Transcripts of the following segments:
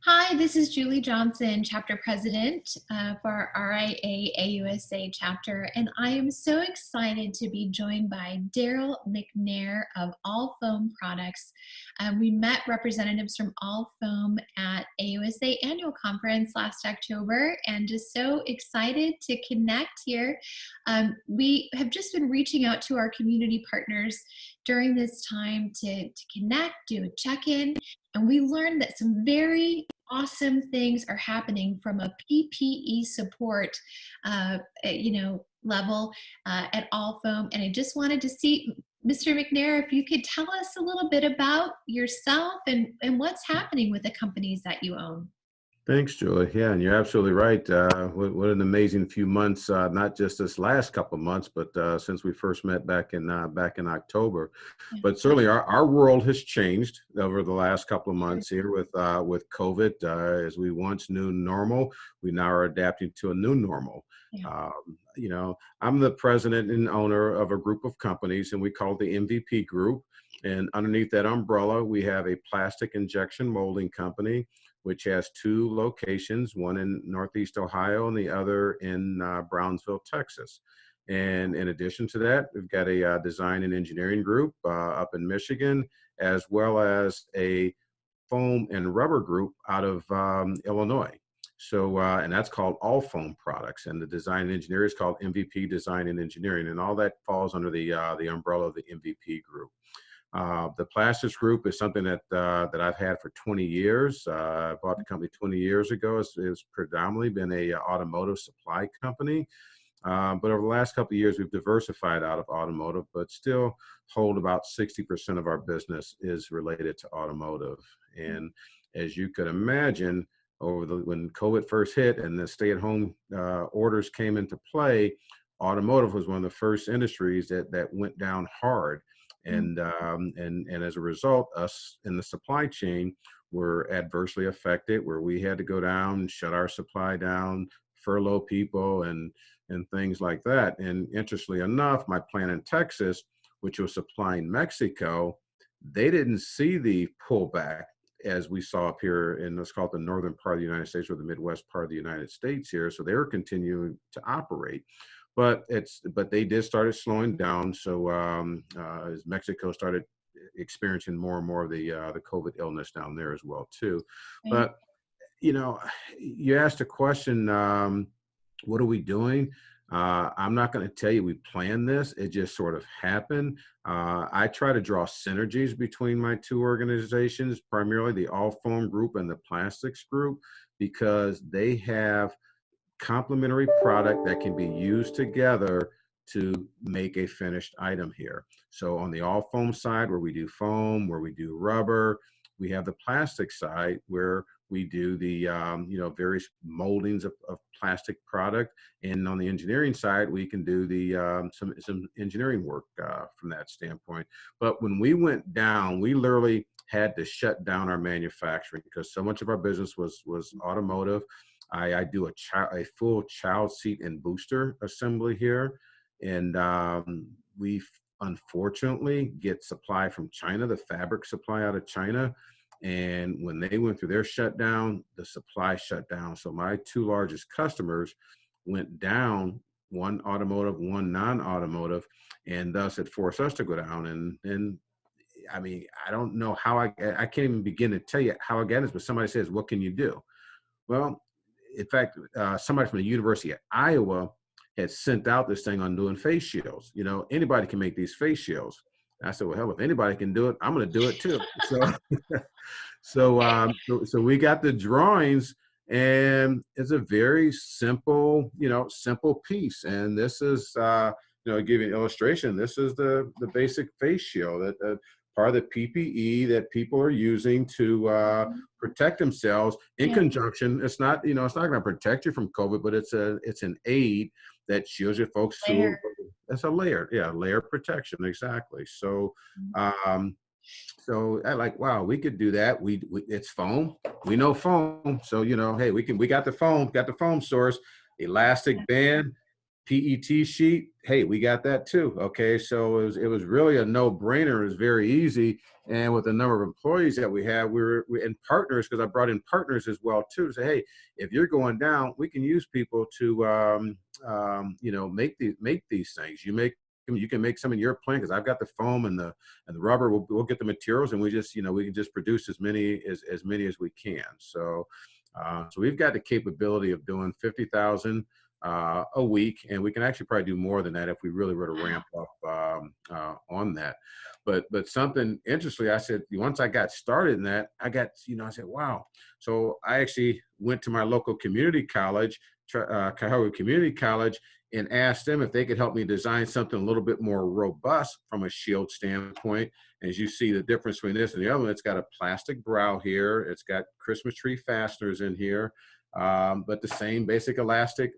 Hi, this is Julie Johnson, Chapter President for RIA AUSA Chapter, and I am so excited to be joined by Darrell McNair of All Foam Products. We met representatives from All Foam at AUSA Annual Conference last October, and just so excited to connect here. We have just been reaching out to our community partners during this time to connect, do a check-in, and we learned that some very awesome things are happening from a PPE support, level at All Foam. And I just wanted to see, Mr. McNair, if you could tell us a little bit about yourself and what's happening with the companies that you own. Thanks, Julie. Yeah, and you're absolutely right. What an amazing few months, not just this last couple of months, but since we first met back in October. Yeah. But certainly our world has changed over the last couple of Sure. months here with COVID. As we once knew normal, we now are adapting to a new normal. Yeah. I'm the president and owner of a group of companies, and we call it the MVP Group. And underneath that umbrella, we have a plastic injection molding company, which has two locations, one in Northeast Ohio and the other in Brownsville, Texas. And in addition to that, we've got a design and engineering group up in Michigan, as well as a foam and rubber group out of Illinois. So, and that's called All Foam Products, and the design and engineering is called MVP Design and Engineering, and all that falls under the umbrella of the MVP Group. The plastics group is something that I've had for 20 years. I bought the company 20 years ago. It's predominantly been a automotive supply company. But over the last couple of years, we've diversified out of automotive, but still hold about 60% of our business is related to automotive. And as you could imagine, when COVID first hit and the stay-at-home orders came into play, automotive was one of the first industries that went down hard. And as a result, us in the supply chain were adversely affected, where we had to go down, shut our supply down, furlough people, and things like that. And interestingly enough, my plant in Texas, which was supplying Mexico, they didn't see the pullback as we saw up here in what's called the northern part of the United States, or the Midwest part of the United States here. So they were continuing to operate. But they did started slowing down. So as Mexico started experiencing more and more of the COVID illness down there as well too. Okay. But you asked a question. What are we doing? I'm not going to tell you we planned this. It just sort of happened. I try to draw synergies between my two organizations, primarily the All Foam Group and the Plastics Group, because they have complementary product that can be used together to make a finished item here. So on the All Foam side, where we do foam, where we do rubber, we have the plastic side where we do the various moldings of plastic product, and on the engineering side, we can do the some engineering work from that standpoint. But when we went down, we literally had to shut down our manufacturing because so much of our business was automotive. I do a full child seat and booster assembly here, and we unfortunately get supply from China, the fabric supply out of China. And when they went through their shutdown, the supply shut down. So my two largest customers went down, one automotive, one non-automotive, and thus it forced us to go down. And I mean, I don't know how I can't even begin to tell you how I got this, but somebody says, what can you do? Well, in fact, somebody from the University of Iowa had sent out this thing on doing face shields. Anybody can make these face shields. I said, well, hell, if anybody can do it, I'm going to do it too. So we got the drawings, and it's a very simple, simple piece. And this is, give you an illustration. This is the basic face shield that part of the PPE that people are using to protect themselves in conjunction. It's not going to protect you from COVID, but it's an aid that shields your folks through. It's a layer, layer protection, exactly. So, so I like, wow, we could do that. It's foam. We know foam, so hey, we got the foam source, elastic band, PET sheet, hey, we got that too. Okay, so it was really a no-brainer. It was very easy, and with the number of employees that we have, we and partners, because I brought in partners as well too, to say, hey, if you're going down, we can use people to make these things. You can make some in your plant because I've got the foam and the rubber. We'll get the materials, and we can just produce as many as we can. So we've got the capability of doing 50,000 a week, and we can actually probably do more than that if we really were to ramp up on that. But something interestingly, I said once I got started in that, I said, wow. So I actually went to my local community college, Cuyahoga Community College, and asked them if they could help me design something a little bit more robust from a shield standpoint. As you see the difference between this and the other one, it's got a plastic brow here. It's got Christmas tree fasteners in here, but the same basic elastic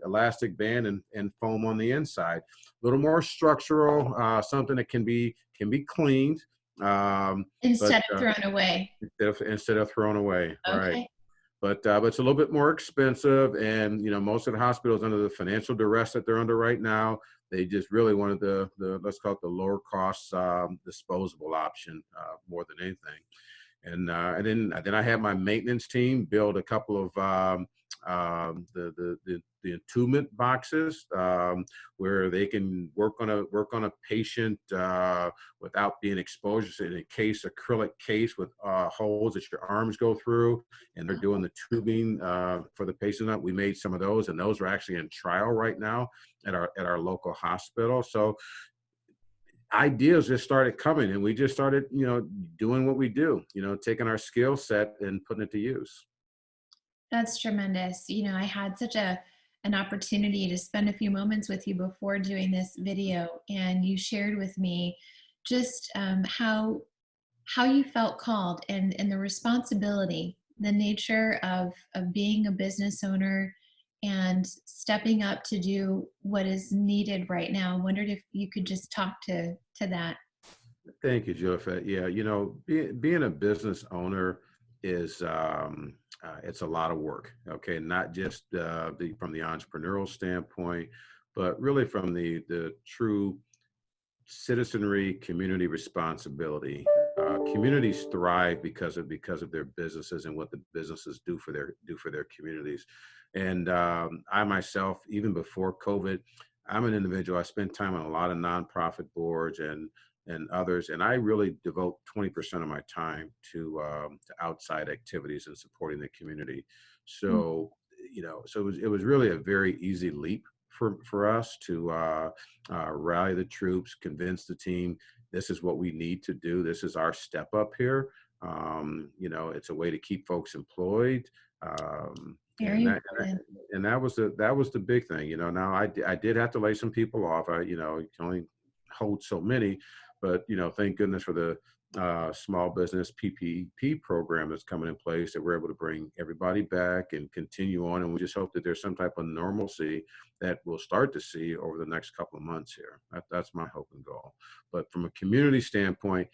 band and foam on the inside. A little more structural, something that can be cleaned, but Instead of thrown away. instead of thrown away, right? Okay. But it's a little bit more expensive, and most of the hospitals under the financial duress that they're under right now, they just really wanted the let's call it the lower cost disposable option more than anything. And then I had my maintenance team build a couple of the entombment boxes, where they can work on a patient without being exposed. In a case, acrylic case with holes that your arms go through, and they're doing the tubing for the patient. We made some of those, and those are actually in trial right now at our local hospital. So ideas just started coming, and we just started doing what we do, taking our skill set and putting it to use. That's tremendous. I had such an opportunity to spend a few moments with you before doing this video, and you shared with me just how you felt called, and the responsibility, the nature of being a business owner and stepping up to do what is needed right now. I wondered if you could just talk to that. Thank you, Joseph. Yeah, being a business owner is it's a lot of work. Okay, not just from the entrepreneurial standpoint, but really from the true citizenry community responsibility. Communities thrive because of their businesses and what the businesses do for their communities. And I myself, even before COVID, I'm an individual. I spend time on a lot of nonprofit boards and others, and I really devote 20% of my time to outside activities and supporting the community. Mm. So it was really a very easy leap for us to rally the troops, convince the team this is what we need to do. This is our step up here. It's a way to keep folks employed. Um, Very and that important. and that was the big thing. Now I did have to lay some people off. You can only hold so many, but thank goodness for the small business PPE program that's coming in place, that we're able to bring everybody back and continue on. And we just hope that there's some type of normalcy that we'll start to see over the next couple of months here. That's my hope and goal. But from a community standpoint,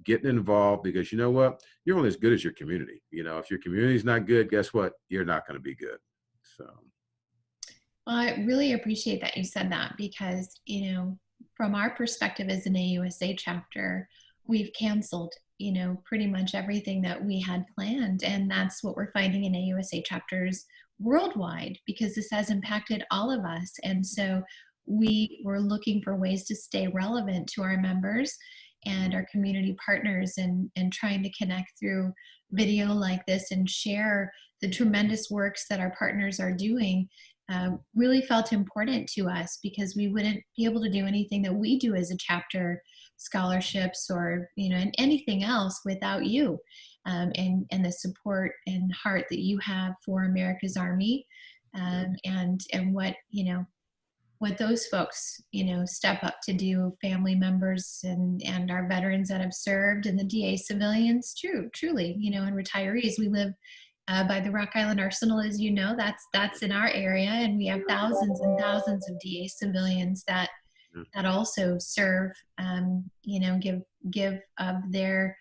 getting involved, because you know what, you're only as good as your community. If your community's not good, guess what? You're not going to be good. So. Well, I really appreciate that you said that, because, from our perspective as an AUSA chapter, we've canceled, pretty much everything that we had planned. And that's what we're finding in AUSA chapters worldwide, because this has impacted all of us. And so we were looking for ways to stay relevant to our members and our community partners, and trying to connect through video like this and share the tremendous works that our partners are doing. Really felt important to us, because we wouldn't be able to do anything that we do as a chapter, scholarships or and anything else, without you, and the support and heart that you have for America's Army, and what those folks step up to do, family members and our veterans that have served, and the DA civilians, truly, and retirees. We live by the Rock Island Arsenal, as you know. That's in our area, and we have thousands and thousands of DA civilians that also serve, give of their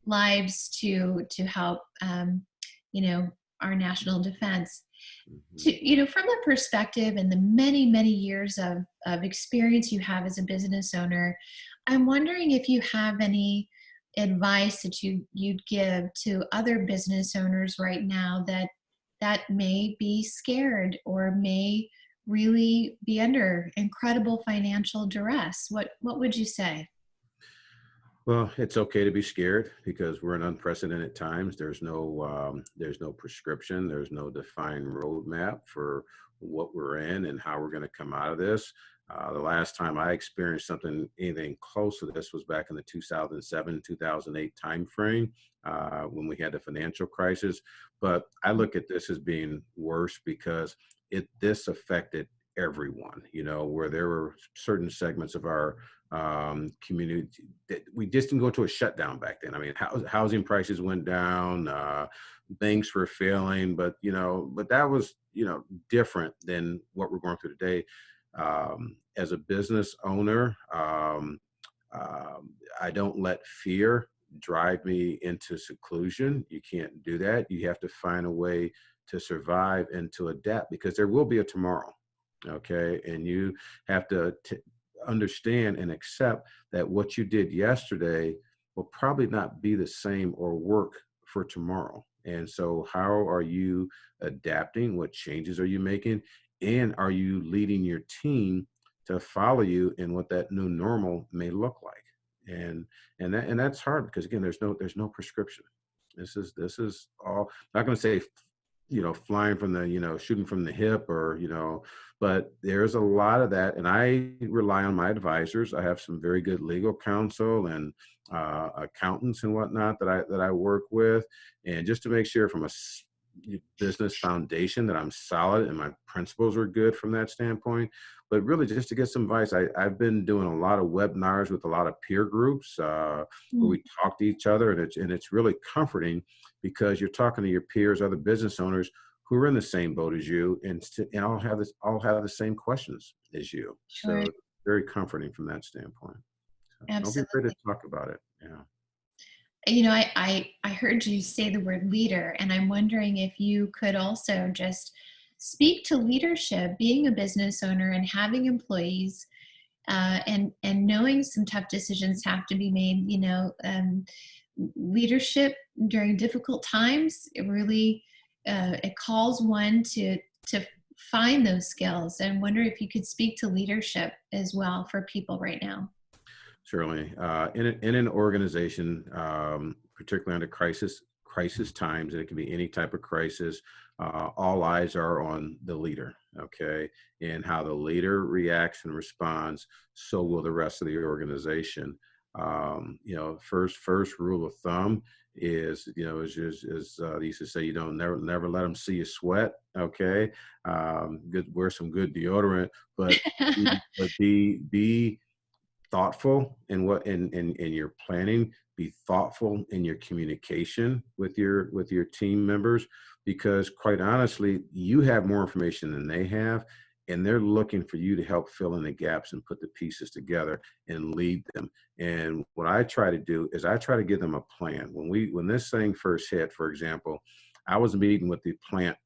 lives to help, our national defense. Mhm. To, from the perspective and the many, many years of experience you have as a business owner, I'm wondering if you have any advice that you'd give to other business owners right now that may be scared or may really be under incredible financial duress. What would you say? Well, it's okay to be scared because we're in unprecedented times. There's no prescription. There's no defined roadmap for what we're in and how we're going to come out of this. The last time I experienced anything close to this was back in the 2007, 2008 timeframe when we had the financial crisis. But I look at this as being worse because this affected everyone, where there were certain segments of our community that we just didn't go to a shutdown back then. I mean, housing prices went down, banks were failing, but that was, different than what we're going through today. As a business owner, I don't let fear drive me into seclusion. You can't do that. You have to find a way to survive and to adapt because there will be a tomorrow. Okay. And you have to understand and accept that what you did yesterday will probably not be the same or work for tomorrow. And so, how are you adapting? What changes are you making? And are you leading your team to follow you in what that new normal may look like? And that's hard because again, there's no prescription. This is all, not going to say flying from the, shooting from the hip or, but there's a lot of that. And I rely on my advisors. I have some very good legal counsel and accountants and whatnot that I work with. And just to make sure from business foundation that I'm solid and my principles are good from that standpoint. But really just to get some advice, I've been doing a lot of webinars with a lot of peer groups where we talk to each other, and it's really comforting because you're talking to your peers, other business owners who are in the same boat as you, and all have the same questions as you. Sure. So very comforting from that standpoint. So don't be afraid to Absolutely. talk about it. Yeah. I heard you say the word leader, and I'm wondering if you could also just speak to leadership, being a business owner and having employees, and knowing some tough decisions have to be made. Leadership during difficult times, it really it calls one to find those skills. And wonder if you could speak to leadership as well for people right now. Certainly, in an organization, particularly under crisis times, and it can be any type of crisis. All eyes are on the leader, okay, and how the leader reacts and responds. So will the rest of the organization. First rule of thumb is, they used to say, never let them see you sweat. Okay, wear some good deodorant, but be thoughtful in your planning. Be thoughtful in your communication with your team members, because quite honestly, you have more information than they have, and they're looking for you to help fill in the gaps and put the pieces together and lead them. And what I try to do is I try to give them a plan. When this thing first hit, for example, I was meeting with the plant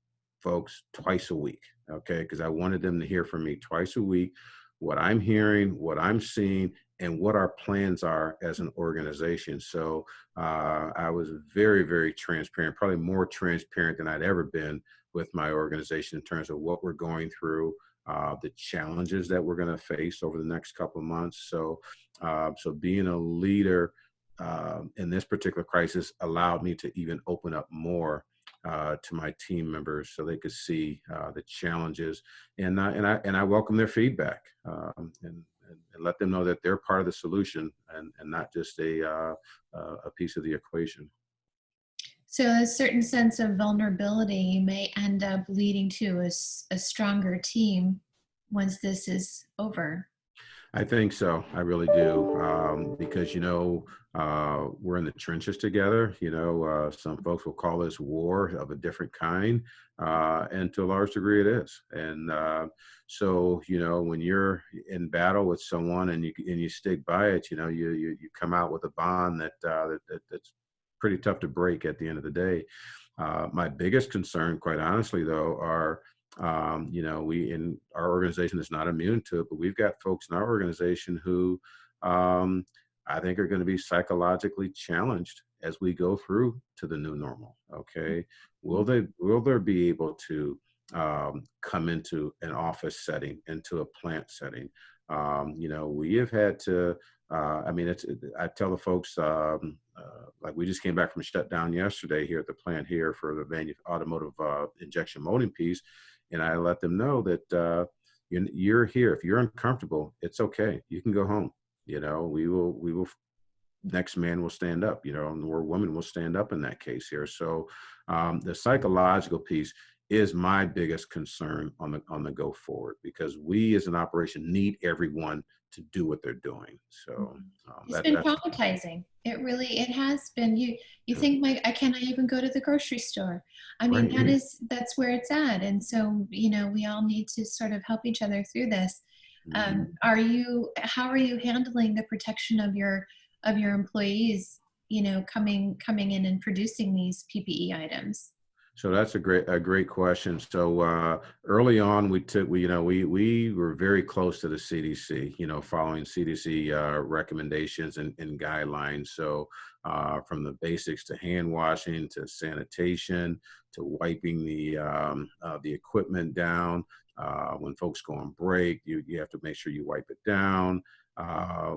folks twice a week, okay, because I wanted them to hear from me twice a week, what I'm hearing, what I'm seeing, and what our plans are as an organization. So I was very, very transparent, probably more transparent than I'd ever been with my organization in terms of what we're going through, the challenges that we're going to face over the next couple of months. So being a leader in this particular crisis allowed me to even open up more to my team members so they could see the challenges, and I welcome their feedback, and let them know that they're part of the solution and not just a piece of the equation. So a certain sense of vulnerability may end up leading to a stronger team once this is over. I think so. I really do. Because, we're in the trenches together. Some folks will call this war of a different kind. And to a large degree it is. And when you're in battle with someone and you stick by it, you come out with a bond that's pretty tough to break at the end of the day. My biggest concern, quite honestly, though, are we in our organization is not immune to it, but we've got folks in our organization who I think are going to be psychologically challenged as we go through to the new normal. Okay, will there be able to come into an office setting, into a plant setting? We have had to. I tell the folks, like we just came back from shutdown yesterday here at the plant here for the automotive injection molding piece, and I let them know that you're here. If you're uncomfortable, it's okay. You can go home. We will. Next man will stand up. Or woman will stand up in that case here. So the psychological piece is my biggest concern on the go forward, because we as an operation need everyone to do what they're doing. So It's been that's traumatizing. It has been. You think I cannot even go to the grocery store. I mean, right. that's where it's at. And so, we all need to sort of help each other through this. Mhm. How are you handling the protection of your employees, coming in and producing these PPE items? So that's a great question. So early on, we were very close to the CDC, following CDC recommendations and guidelines. So from the basics to hand washing to sanitation to wiping the equipment down. When folks go on break, you have to make sure you wipe it down.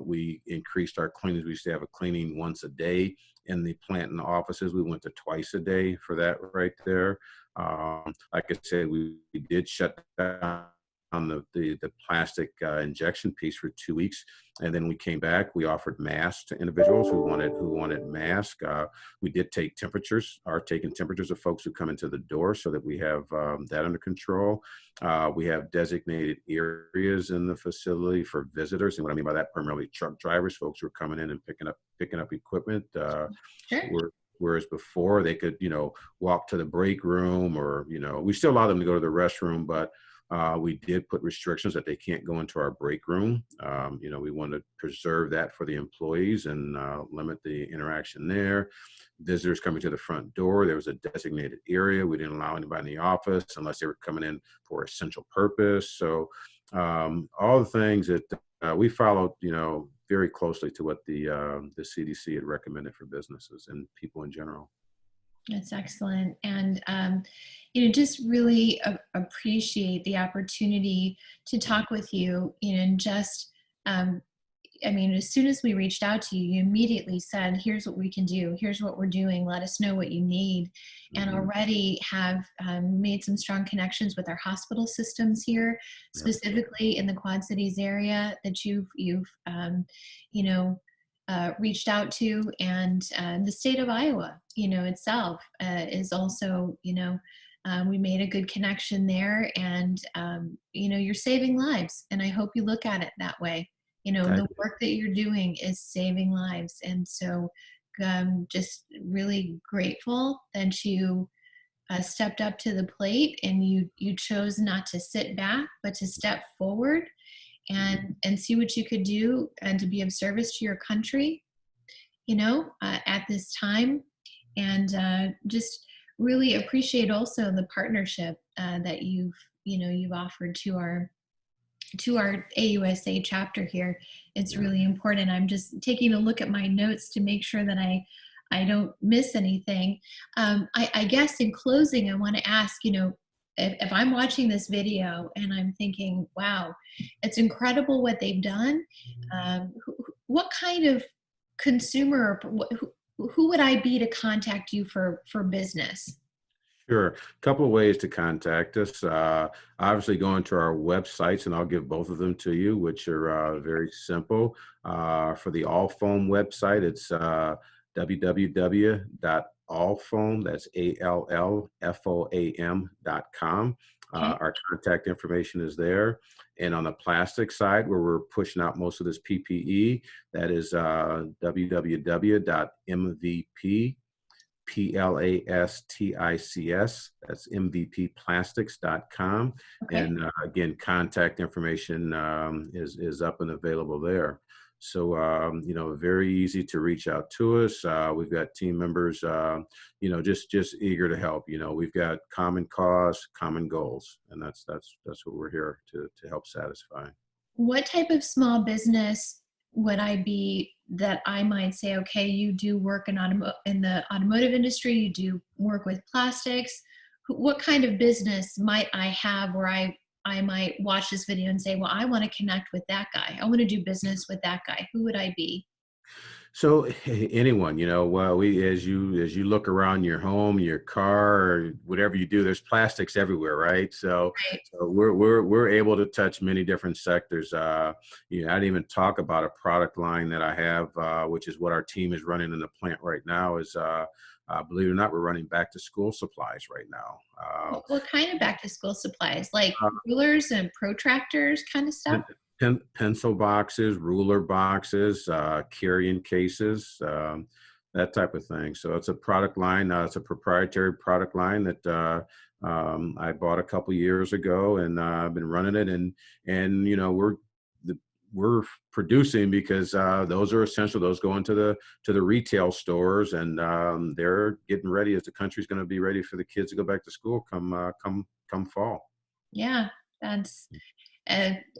We increased our cleanings. We used to have a cleaning once a day in the plant and the offices. We went to twice a day for that right there. Like I said, we did shut down the plastic injection piece for 2 weeks, and then we came back. We offered masks to individuals who wanted masks. We did take temperatures, are taking temperatures of folks who come into the door, so that we have that under control. We have designated areas in the facility for visitors, and what I mean by that, primarily truck drivers, folks who are coming in and picking up equipment. Sure. Whereas before they could, walk to the break room, or we still allow them to go to the restroom, but we did put restrictions that they can't go into our break room. We want to preserve that for the employees and limit the interaction there. Visitors coming to the front door, there was a designated area. We didn't allow anybody in the office unless they were coming in for essential purpose. So all the things that we followed, very closely to what the CDC had recommended for businesses and people in general. That's excellent. And, just really appreciate the opportunity to talk with you, and just, um, as soon as we reached out to you, you immediately said, here's what we can do. Here's what we're doing. Let us know what you need. And Mhm. already have made some strong connections with our hospital systems here, Yep. specifically in the Quad Cities area that you've you know, reached out to, and the state of Iowa, itself is also, we made a good connection there, and you're saving lives, and I hope you look at it that way. I The work that you're doing is saving lives, and so just really grateful that you stepped up to the plate, and you chose not to sit back, but to step forward Mhm. and see what you could do, and to be of service to your country, at this time. And just really appreciate also the partnership that you've offered to our AUSA chapter here. It's Yeah. really important. I'm just taking a look at my notes to make sure that I don't miss anything. I guess in closing, I want to ask, if I'm watching this video and I'm thinking, wow, it's incredible what they've done. What kind of consumer, who would I be to contact you for business? Sure. A couple of ways to contact us. Obviously, going to our websites, and I'll give both of them to you, which are very simple. For the All Foam website, it's www.allfoam, that's ALLFOAM.com. Okay. Our contact information is there. And on the plastic side, where we're pushing out most of this PPE, that is www.mvp PLASTICS. That's mvpplastics.com. Okay. And again, contact information is up and available there. So, very easy to reach out to us. We've got team members, just eager to help. We've got common cause, common goals, and that's what we're here to help satisfy. What type of small business would I be that I might say, okay, you do work in the automotive industry, you do work with plastics. What kind of business might I have where I might watch this video and say, well, I want to connect with that guy. I want to do business with that guy. Who would I be? So anyone, well, we as you look around your home, your car, or whatever you do, there's plastics everywhere, right? So, Right. so we're able to touch many different sectors. I didn't even talk about a product line that I have, which is what our team is running in the plant right now. Is believe it or not, we're running back to school supplies right now. What kind of back to school supplies? Like Uh, rulers and protractors kind of stuff? pencil boxes, ruler boxes, carrying cases, that type of thing. So it's a product line. It's a proprietary product line that I bought a couple years ago, and I've been running it. And the, we're producing because those are essential. Those go into the retail stores, and they're getting ready as the country's going to be ready for the kids to go back to school come fall. Yeah, that's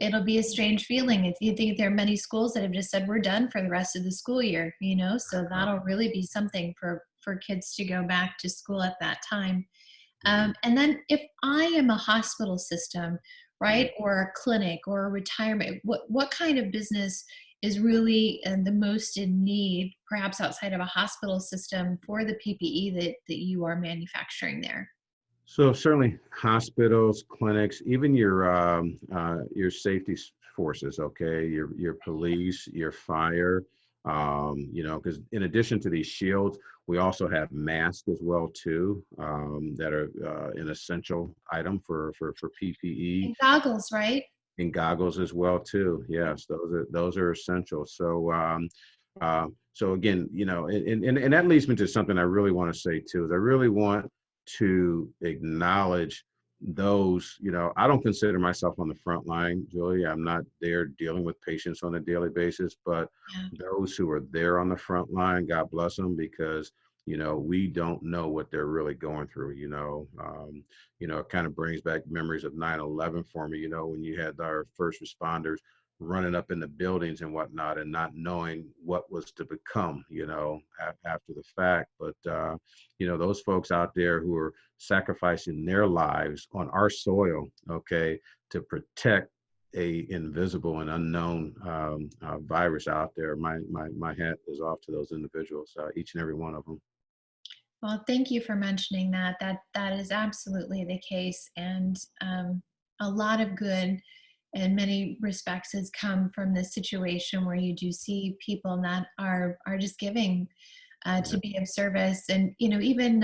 it'll be a strange feeling if you think there are many schools that have just said we're done for the rest of the school year, so that'll really be something for kids to go back to school at that time. Mhm. And then if I am a hospital system, Mhm. right, or a clinic or a retirement, what kind of business is really the most in need, perhaps outside of a hospital system, for the PPE that you are manufacturing there? So certainly hospitals, clinics, even your safety forces, okay, your police, your fire, because in addition to these shields, we also have masks as well too, that are an essential item for PPE, And goggles, right? and goggles as well too. Yes, those are essential. So again, and that leads me to something I really want to say too. Is I really want to acknowledge those. I don't consider myself on the front line, Julie. I'm not there dealing with patients on a daily basis, but Yeah. those who are there on the front line, God bless them, because we don't know what they're really going through. It kind of brings back memories of 9/11 for me, when you had our first responders running up in the buildings and whatnot and not knowing what was to become, after the fact. But, those folks out there who are sacrificing their lives on our soil, okay, to protect a invisible and unknown virus out there, my hat is off to those individuals, each and every one of them. Well, thank you for mentioning that. That is absolutely the case, and a lot of good, in many respects, has come from this situation where you do see people that are just giving Yeah. to be of service, and even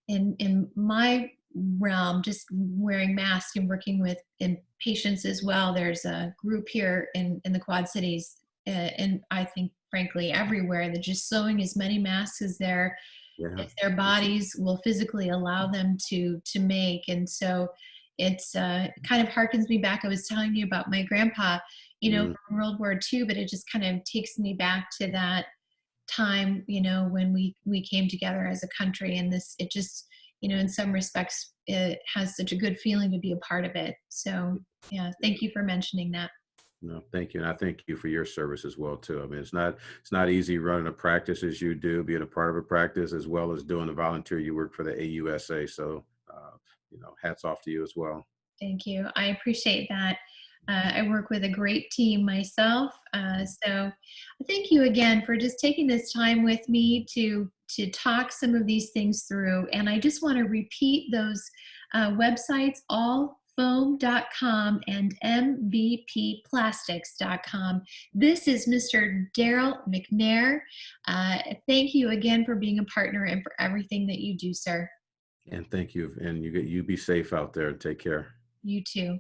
in my realm, just wearing masks and working with in patients as well. There's a group here in the Quad Cities, and I think frankly everywhere, that just sewing as many masks Yeah. as their bodies will physically allow them to make. And so it's kind of harkens me back. I was telling you about my grandpa, Mm, from World War II, but it just kind of takes me back to that time, when we came together as a country. And this, it just, in some respects, it has such a good feeling to be a part of it. So yeah, thank you for mentioning that. no, thank you. And I thank you for your service as well too. I mean, it's not easy running a practice as you do, being a part of a practice, as well as doing the volunteer you work for the AUSA. So, hats off to you as well. Thank you. I appreciate that. I work with a great team myself. So thank you again for just taking this time with me to talk some of these things through. And I just want to repeat those websites, allfoam.com and mvpplastics.com. This is Mr. Darrell McNair. Thank you again for being a partner and for everything that you do, sir. And thank you. And you be safe out there and take care. You too.